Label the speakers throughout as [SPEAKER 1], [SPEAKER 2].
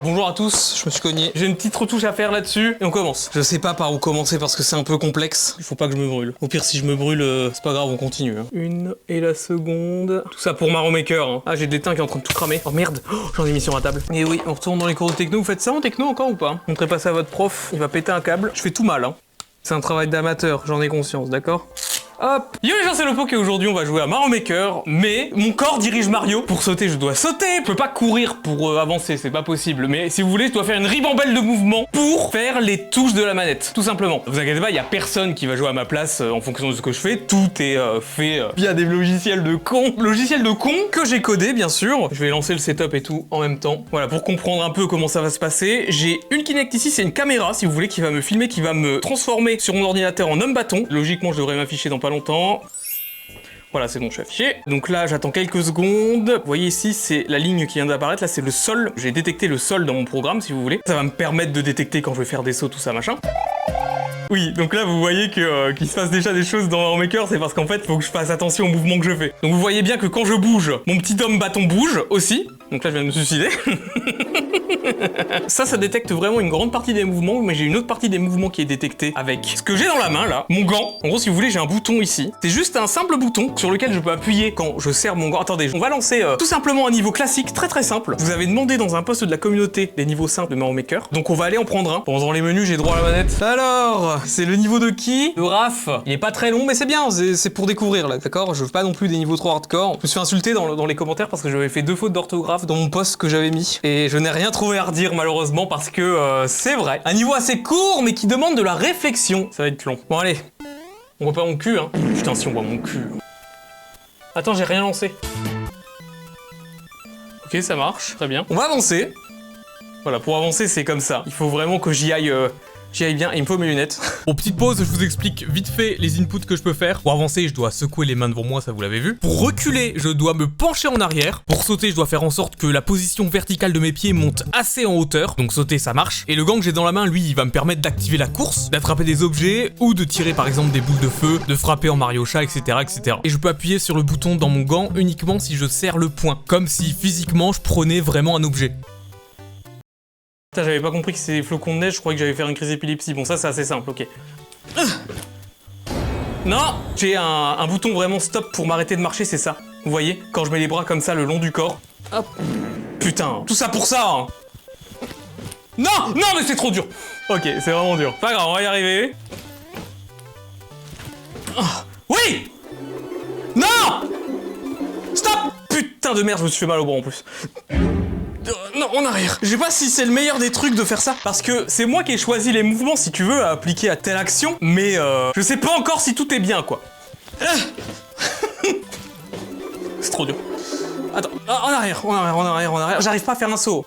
[SPEAKER 1] Bonjour à tous, je me suis cogné. J'ai une petite retouche à faire là-dessus et on commence. Je sais pas par où commencer parce que c'est un peu complexe. Il faut pas que je me brûle. Au pire, si je me brûle, c'est pas grave, on continue. Hein. Une et la seconde. Tout ça pour Mario Maker. Hein. Ah, j'ai des teints qui est en train de tout cramer. Oh merde, j'en ai mis sur la table. Et oui, on retourne dans les cours de techno. Vous faites ça en techno encore ou pas? Montrez pas ça à votre prof, il va péter un câble. Je fais tout mal. Hein. C'est un travail d'amateur, j'en ai conscience, d'accord? Hop. Yo les gens, c'est Lopoc et aujourd'hui on va jouer à Mario Maker, mais mon corps dirige Mario. Pour sauter, je dois sauter. Je peux pas courir pour avancer, c'est pas possible. Mais si vous voulez, je dois faire une ribambelle de mouvements pour faire les touches de la manette, tout simplement. Vous inquiétez pas, il y a personne qui va jouer à ma place en fonction de ce que je fais. Tout est fait via des logiciels de con. Logiciels de con que j'ai codé, bien sûr. Je vais lancer le setup et tout en même temps. Voilà, pour comprendre un peu comment ça va se passer. J'ai une Kinect ici, c'est une caméra, si vous voulez, qui va me filmer, qui va me transformer sur mon ordinateur en homme bâton. Logiquement, je devrais m'afficher dans pas longtemps. Voilà, c'est bon, je suis affiché. Donc là, j'attends quelques secondes. Vous voyez ici, c'est la ligne qui vient d'apparaître. Là, c'est le sol. J'ai détecté le sol dans mon programme, si vous voulez. Ça va me permettre de détecter quand je vais faire des sauts, tout ça, machin. Oui, donc là, vous voyez que qu'il se passe déjà des choses dans Mario Maker, c'est parce qu'en fait, il faut que je fasse attention aux mouvements que je fais. Donc vous voyez bien que quand je bouge, mon petit homme bâton bouge aussi. Donc là, je viens de me suicider. Ça détecte vraiment une grande partie des mouvements, mais j'ai une autre partie des mouvements qui est détectée avec ce que j'ai dans la main, là, mon gant. En gros, si vous voulez, j'ai un bouton ici. C'est juste un simple bouton sur lequel je peux appuyer quand je serre mon gant. Attendez, on va lancer tout simplement un niveau classique, très simple. Vous avez demandé dans un post de la communauté des niveaux simples de Mario Maker, donc on va aller en prendre un. Pendant les menus, j'ai droit à la manette. Alors, c'est le niveau de qui? De Raph. Il est pas très long, mais c'est bien, c'est pour découvrir, là, d'accord? Je veux pas non plus des niveaux trop hardcore. Je me suis insulté dans les commentaires parce que j'avais fait 2 fautes d'orthographe dans mon post que j'avais mis. Et je n'ai rien trouvé à redire, malheureusement, parce que c'est vrai. Un niveau assez court, mais qui demande de la réflexion. Ça va être long. Bon, allez. On voit pas mon cul, hein. Putain, si on voit mon cul. Attends, j'ai rien lancé. Ok, ça marche. Très bien. On va avancer. Voilà, pour avancer, c'est comme ça. Il faut vraiment que j'y aille bien, et il me faut mes lunettes. Bon, petite pause, je vous explique vite fait les inputs que je peux faire. Pour avancer, je dois secouer les mains devant moi, ça vous l'avez vu. Pour reculer, je dois me pencher en arrière. Pour sauter, je dois faire en sorte que la position verticale de mes pieds monte assez en hauteur. Donc sauter, ça marche. Et le gant que j'ai dans la main, lui, il va me permettre d'activer la course, d'attraper des objets, ou de tirer par exemple des boules de feu, de frapper en Mario Chat, etc., etc. Et je peux appuyer sur le bouton dans mon gant uniquement si je serre le poing. Comme si physiquement, je prenais vraiment un objet. Putain, j'avais pas compris que c'était des flocons de neige, je croyais que j'allais faire une crise d'épilepsie. Bon, ça, c'est assez simple, ok. Non! J'ai un bouton vraiment stop pour m'arrêter de marcher, c'est ça. Vous voyez? Quand je mets les bras comme ça le long du corps. Hop. Putain, tout ça pour ça, hein. Non! Non, mais c'est trop dur! Ok, c'est vraiment dur. Pas grave, on va y arriver. Oh. Oui! Non! Stop! Putain de merde, je me suis fait mal au bras en plus. Non, en arrière. Je sais pas si c'est le meilleur des trucs de faire ça, parce que c'est moi qui ai choisi les mouvements, si tu veux, à appliquer à telle action, mais je sais pas encore si tout est bien, quoi. C'est trop dur. Attends, en arrière, en arrière, en arrière, en arrière. J'arrive pas à faire un saut.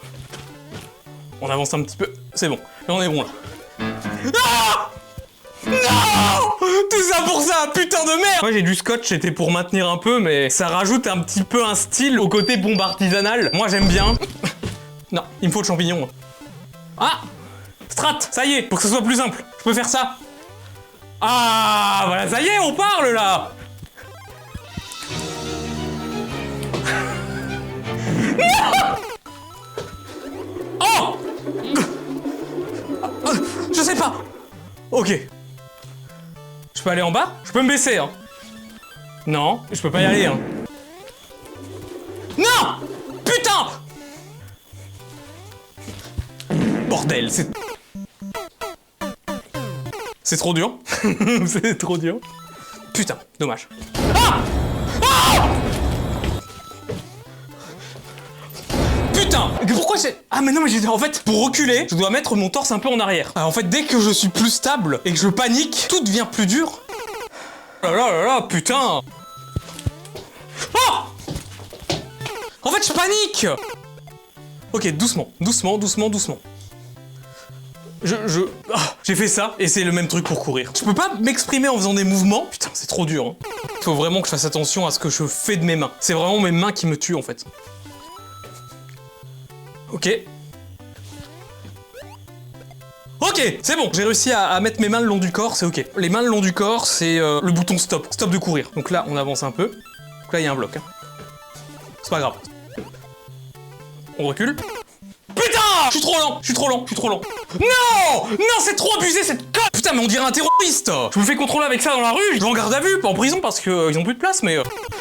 [SPEAKER 1] On avance un petit peu, c'est bon. Là, on est bon, là. Non! Non! Tout ça pour ça, putain de merde! Moi j'ai du scotch, c'était pour maintenir un peu, mais ça rajoute un petit peu un style au côté bombe artisanale. Moi j'aime bien. Non, il me faut le champignon. Ah! Strat! Ça y est, pour que ça soit plus simple. Je peux faire ça. Ah! Voilà, ça y est, on parle là! Non! Oh! Je sais pas! Ok. Je peux aller en bas? Je peux me baisser, hein. Non, je peux pas y aller, hein. Non! Putain! Bordel, c'est trop dur. C'est trop dur. Putain, dommage. Ah! Ah! Putain! Pourquoi j'ai... Ah mais non mais j'ai... En fait, pour reculer, je dois mettre mon torse un peu en arrière. Alors, en fait, dès que je suis plus stable et que je panique, tout devient plus dur. Oh là là là là, putain! Oh! En fait, je panique! Ok, doucement, doucement, doucement, doucement. J'ai fait ça, et c'est le même truc pour courir. Je peux pas m'exprimer en faisant des mouvements. Putain, c'est trop dur, hein. Faut vraiment que je fasse attention à ce que je fais de mes mains. C'est vraiment mes mains qui me tuent, en fait. Ok. Ok, c'est bon, j'ai réussi à mettre mes mains le long du corps, c'est ok. Les mains le long du corps, c'est le bouton stop, stop de courir. Donc là, on avance un peu. Donc là, il y a un bloc. Hein. C'est pas grave. On recule. Putain! Ah, je suis trop lent, je suis trop lent, je suis trop lent. Non, non, c'est trop abusé cette conne. Putain, mais on dirait un terroriste. Je me fais contrôler avec ça dans la rue, je vais en garde à vue, pas en prison parce que ils ont plus de place, mais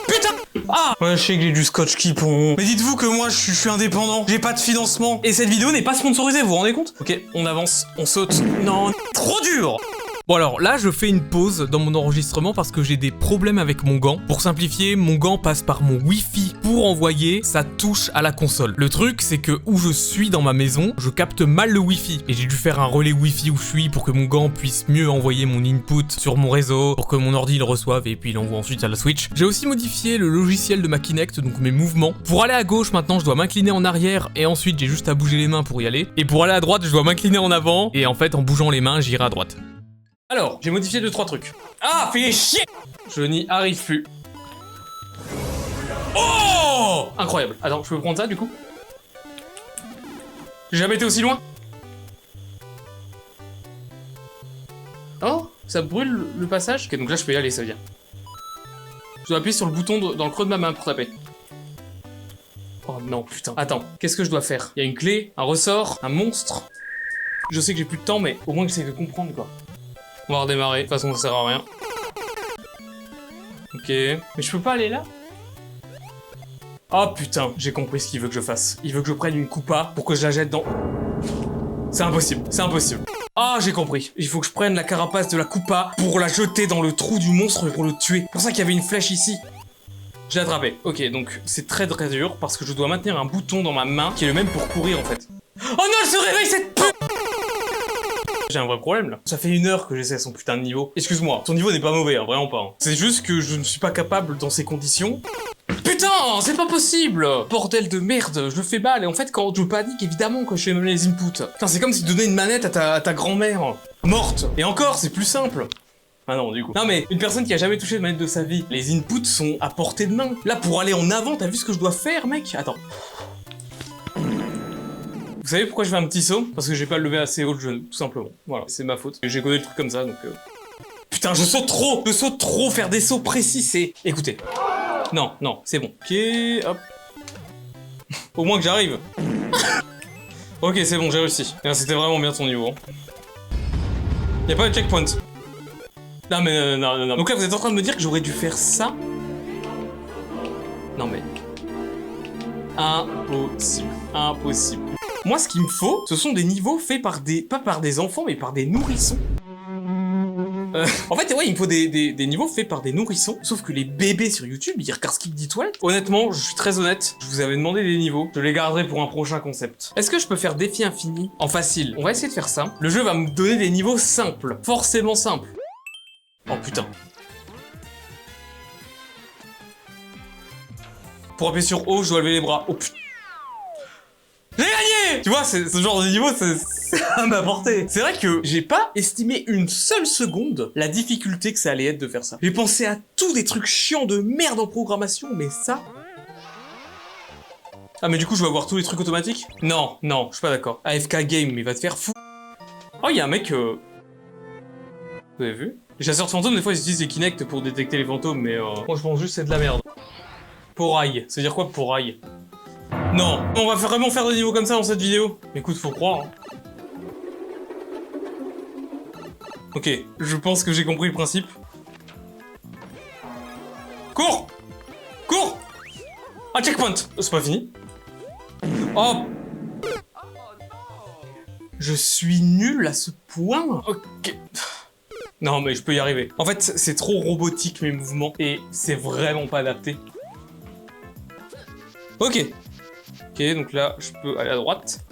[SPEAKER 1] putain. Ah, ouais, je sais que j'ai du scotch qui pond. Mais dites-vous que moi, je suis indépendant, j'ai pas de financement et cette vidéo n'est pas sponsorisée, vous vous rendez compte? Ok, on avance, on saute. Non, trop dur. Bon alors là je fais une pause dans mon enregistrement parce que j'ai des problèmes avec mon gant. Pour simplifier, mon gant passe par mon Wi-Fi pour envoyer sa touche à la console. Le truc c'est que où je suis dans ma maison, je capte mal le Wi-Fi et j'ai dû faire un relais Wi-Fi où je suis pour que mon gant puisse mieux envoyer mon input sur mon réseau, pour que mon ordi le reçoive et puis il envoie ensuite à la Switch. J'ai aussi modifié le logiciel de ma Kinect, donc mes mouvements. Pour aller à gauche maintenant je dois m'incliner en arrière et ensuite j'ai juste à bouger les mains pour y aller. Et pour aller à droite je dois m'incliner en avant et en fait en bougeant les mains j'irai à droite. Alors, j'ai modifié 2-3 trucs. Ah, fais chier! Je n'y arrive plus. Oh! Incroyable. Attends, je peux prendre ça du coup? J'ai jamais été aussi loin? Oh, ça brûle le passage? Ok, donc là je peux y aller, ça veut dire. Je dois appuyer sur le bouton dans le creux de ma main pour taper. Oh non, putain. Attends, qu'est-ce que je dois faire? Il y a une clé, un ressort, un monstre. Je sais que j'ai plus de temps, mais au moins j'essaie de comprendre quoi. On va redémarrer, de toute façon ça sert à rien. Ok, mais je peux pas aller là? Oh putain, j'ai compris ce qu'il veut que je fasse. Il veut que je prenne une coupa pour que je la jette dans... C'est impossible, c'est impossible. Ah, j'ai compris. Il faut que je prenne la carapace de la coupa pour la jeter dans le trou du monstre pour le tuer. C'est pour ça qu'il y avait une flèche ici. J'ai attrapé. Ok, donc c'est très dur parce que je dois maintenir un bouton dans ma main qui est le même pour courir en fait. Oh non, elle se réveille cette pute! J'ai un vrai problème là. Ça fait 1 heure que j'essaie son putain de niveau. Excuse-moi, ton niveau n'est pas mauvais, hein, vraiment pas. Hein. C'est juste que je ne suis pas capable dans ces conditions. Putain, c'est pas possible! Bordel de merde, je le fais mal. Et en fait, quand je panique, évidemment, quand je fais même les inputs. Putain, c'est comme si tu donnais une manette à ta grand-mère. Morte. Et encore, c'est plus simple. Ah non, du coup. Non mais, une personne qui a jamais touché de manette de sa vie, les inputs sont à portée de main. Là, pour aller en avant, t'as vu ce que je dois faire, mec? Attends. Vous savez pourquoi je fais un petit saut? Parce que j'ai pas levé assez haut le genou, tout simplement. Voilà, c'est ma faute. J'ai codé le truc comme ça, donc... Putain, je saute trop! Je saute trop! Faire des sauts précis, c'est... Écoutez. Non, non, c'est bon. Ok, hop. Au moins que j'arrive. Ok, c'est bon, j'ai réussi. C'était vraiment bien ton niveau. Y'a pas de checkpoint. Non mais non. Donc là, vous êtes en train de me dire que j'aurais dû faire ça? Non mais... Impossible. Impossible. Moi, ce qu'il me faut, ce sont des niveaux faits par des... Pas par des enfants, mais par des nourrissons. En fait, ouais, il me faut des niveaux faits par des nourrissons. Sauf que les bébés sur YouTube, ils regardent Skip dit toilette. Honnêtement, je suis très honnête. Je vous avais demandé des niveaux. Je les garderai pour un prochain concept. Est-ce que je peux faire défi infini en facile? On va essayer de faire ça. Le jeu va me donner des niveaux simples. Forcément simples. Oh putain. Pour appuyer sur O, je dois lever les bras. Oh putain. J'ai gagné! Tu vois, ce genre de niveau, c'est à ma portée. C'est vrai que j'ai pas estimé une seule seconde la difficulté que ça allait être de faire ça. J'ai pensé à tous des trucs chiants de merde en programmation, mais ça... Ah, mais du coup, je vais avoir tous les trucs automatiques? Non, non, je suis pas d'accord. AFK Game, il va te faire fou. Oh, il y a un mec... Vous avez vu? Les chasseurs de fantômes, des fois, ils utilisent les Kinect pour détecter les fantômes, mais moi, je pense juste que c'est de la merde. Poraille. Ça veut dire quoi, poraille? Non, on va vraiment faire des niveaux comme ça dans cette vidéo. Écoute, faut croire. Ok, je pense que j'ai compris le principe. Cours! Cours! Ah, checkpoint! C'est pas fini. Oh! Je suis nul à ce point. Ok. Non, mais je peux y arriver. En fait, c'est trop robotique mes mouvements et c'est vraiment pas adapté. Ok. Ok, donc là, je peux aller à droite.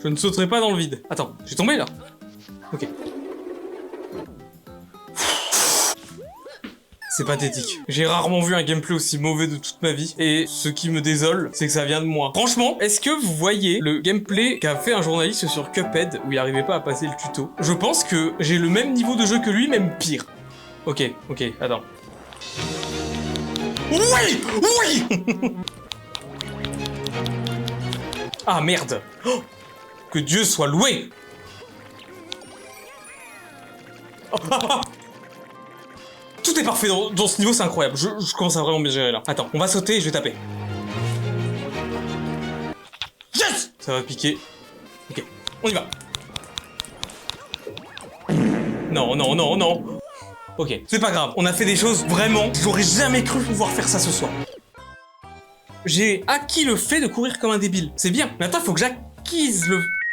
[SPEAKER 1] Je ne sauterai pas dans le vide. Attends, j'ai tombé là. Ok. C'est pathétique. J'ai rarement vu un gameplay aussi mauvais de toute ma vie. Et ce qui me désole, c'est que ça vient de moi. Franchement, est-ce que vous voyez le gameplay qu'a fait un journaliste sur Cuphead où il n'arrivait pas à passer le tuto? Je pense que j'ai le même niveau de jeu que lui, même pire. Ok, attends. Oui! Oui! Ah merde! Oh, que Dieu soit loué! Oh, Tout est parfait dans ce niveau, c'est incroyable. Je commence à vraiment bien gérer là. Attends, on va sauter et je vais taper. Yes! Ça va piquer. On y va. Non, non, non, non. Ok, c'est pas grave. On a fait des choses, vraiment, j'aurais jamais cru pouvoir faire ça ce soir. J'ai acquis le fait de courir comme un débile. C'est bien. Maintenant, il faut que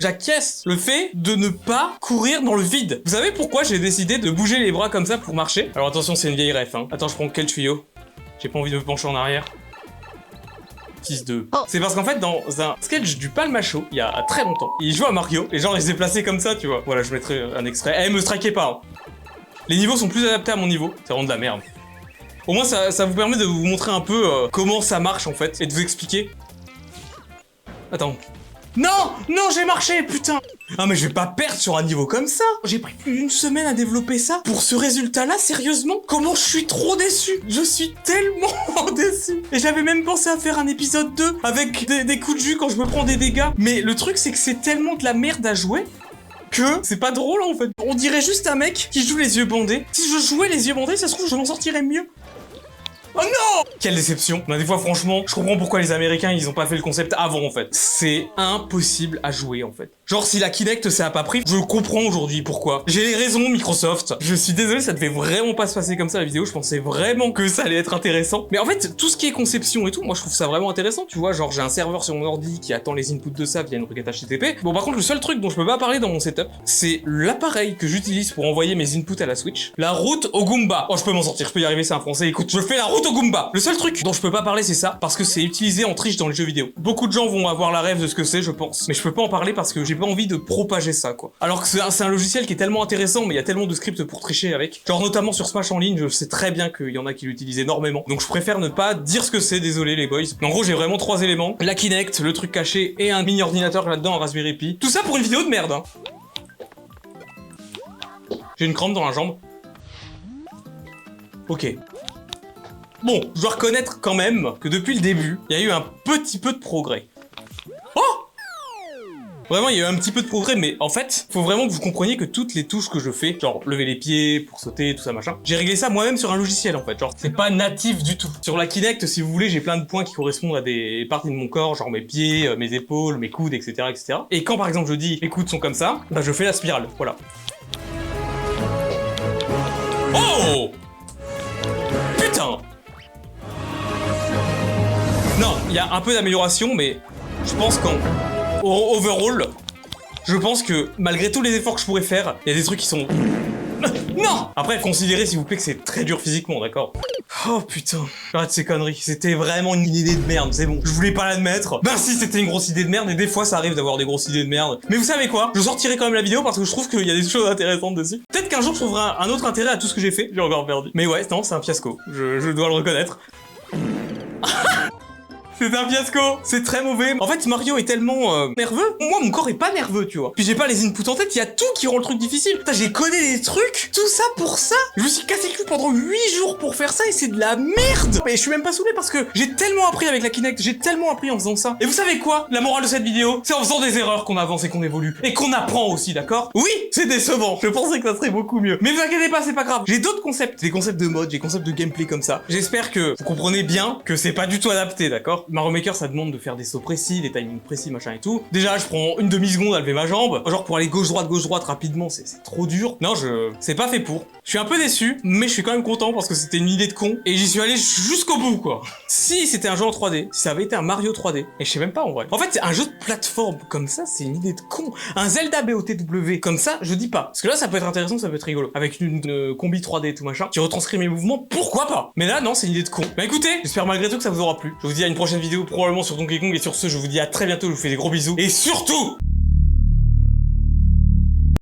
[SPEAKER 1] j'acquiesce le fait de ne pas courir dans le vide. Vous savez pourquoi j'ai décidé de bouger les bras comme ça pour marcher? Alors attention, c'est une vieille ref, hein. Attends, je prends quel tuyau? J'ai pas envie de me pencher en arrière. 6-2. Oh. C'est parce qu'en fait, dans un sketch du Palmacho, il y a très longtemps, il joue à Mario, et genre il se déplaçait comme ça, tu vois. Voilà, je mettrai un extrait. Eh, me strikez pas, hein. Les niveaux sont plus adaptés à mon niveau. C'est vraiment de la merde. Au moins, ça vous permet de vous montrer un peu comment ça marche, en fait, et de vous expliquer. Attends. Non! Non, j'ai marché, putain! Ah, mais je vais pas perdre sur un niveau comme ça! J'ai pris plus d'une semaine à développer ça pour ce résultat-là, sérieusement? Comment je suis trop déçu! Je suis tellement déçu! Et j'avais même pensé à faire un épisode 2 avec des coups de jus quand je me prends des dégâts. Mais le truc, c'est que c'est tellement de la merde à jouer que c'est pas drôle, en fait. On dirait juste un mec qui joue les yeux bandés. Si je jouais les yeux bandés, ça se trouve, je m'en sortirais mieux. Oh non! Quelle déception. Bah, des fois, franchement, je comprends pourquoi les Américains, ils ont pas fait le concept avant, en fait. C'est impossible à jouer, en fait. Genre, si la Kinect, ça a pas pris, je comprends aujourd'hui pourquoi. J'ai les raisons, Microsoft. Je suis désolé, ça devait vraiment pas se passer comme ça, la vidéo. Je pensais vraiment que ça allait être intéressant. Mais en fait, tout ce qui est conception et tout, moi, je trouve ça vraiment intéressant, tu vois. Genre, j'ai un serveur sur mon ordi qui attend les inputs de ça via une requête HTTP. Bon, par contre, le seul truc dont je peux pas parler dans mon setup, c'est l'appareil que j'utilise pour envoyer mes inputs à la Switch. La route au Goomba. Oh, je peux m'en sortir, je peux y arriver, c'est un français. Écoute, je fais la route au Goomba. Le seul truc dont je peux pas parler, c'est ça, parce que c'est utilisé en triche dans les jeux vidéo. Beaucoup de gens vont avoir la rêve de ce que c'est, je pense. Mais je peux pas en parler parce que j'ai pas envie de propager ça, quoi. Alors que c'est un logiciel qui est tellement intéressant, mais il y a tellement de scripts pour tricher avec. Genre, notamment sur Smash en ligne, je sais très bien qu'il y en a qui l'utilisent énormément. Donc je préfère ne pas dire ce que c'est, désolé les boys. Mais en gros, j'ai vraiment 3 éléments. La Kinect, le truc caché, et un mini ordinateur là-dedans, un Raspberry Pi. Tout ça pour une vidéo de merde, hein. J'ai une crampe dans la jambe. Ok. Bon, je dois reconnaître quand même que depuis le début, il y a eu un petit peu de progrès. Oh! Vraiment, il y a eu un petit peu de progrès, mais en fait, faut vraiment que vous compreniez que toutes les touches que je fais, genre lever les pieds, pour sauter, tout ça machin, j'ai réglé ça moi-même sur un logiciel en fait, genre c'est pas natif du tout. Sur la Kinect, si vous voulez, j'ai plein de points qui correspondent à des parties de mon corps, genre mes pieds, mes épaules, mes coudes, etc., etc. Et quand par exemple je dis mes coudes sont comme ça, bah je fais la spirale, voilà. Oh! Putain! Non, il y a un peu d'amélioration, mais je pense qu'en overall, je pense que malgré tous les efforts que je pourrais faire, il y a des trucs qui sont... Non! Après, considérez s'il vous plaît que c'est très dur physiquement, d'accord? Oh putain, arrête ces conneries, c'était vraiment une idée de merde, c'est bon. Je voulais pas l'admettre. Ben si, c'était une grosse idée de merde, et des fois ça arrive d'avoir des grosses idées de merde. Mais vous savez quoi? Je sortirai quand même la vidéo parce que je trouve qu'il y a des choses intéressantes dessus. Peut-être qu'un jour je trouverai un autre intérêt à tout ce que j'ai fait, j'ai encore perdu. Mais ouais, non, c'est un fiasco, je dois le reconnaître. C'est un fiasco, c'est très mauvais. En fait, Mario est tellement nerveux. Moi, mon corps est pas nerveux, tu vois. Puis j'ai pas les inputs en tête, il y a tout qui rend le truc difficile. Putain, j'ai codé des trucs, tout ça pour ça. Je me suis cassé le cul pendant 8 jours pour faire ça et c'est de la merde. Mais je suis même pas saoulé parce que j'ai tellement appris avec la Kinect, j'ai tellement appris en faisant ça. Et vous savez quoi? La morale de cette vidéo, c'est en faisant des erreurs qu'on avance et qu'on évolue. Et qu'on apprend aussi, d'accord? Oui, c'est décevant. Je pensais que ça serait beaucoup mieux. Mais vous inquiétez pas, c'est pas grave. J'ai d'autres concepts. Des concepts de mode, des concepts de gameplay comme ça. J'espère que vous comprenez bien que c'est pas du tout adapté, d'accord? Mario Maker, ça demande de faire des sauts précis, des timings précis, machin et tout. Déjà, je prends une demi-seconde à lever ma jambe. Genre, pour aller gauche-droite rapidement, c'est trop dur. Non, c'est pas fait pour. Je suis un peu déçu, mais je suis quand même content parce que c'était une idée de con. Et j'y suis allé jusqu'au bout, quoi. Si c'était un jeu en 3D, si ça avait été un Mario 3D, et je sais même pas en vrai. En fait, un jeu de plateforme comme ça, c'est une idée de con. Un Zelda BOTW comme ça, je dis pas. Parce que là, ça peut être intéressant, ça peut être rigolo. Avec une combi 3D et tout machin, qui retranscrit mes mouvements, pourquoi pas? Mais là, non, c'est une idée de con. Bah écoutez, j'espère malgré tout que ça vous aura plu. Je vous dis à une prochaine vidéo, probablement sur Donkey Kong, et sur ce, je vous dis à très bientôt, je vous fais des gros bisous. Et surtout...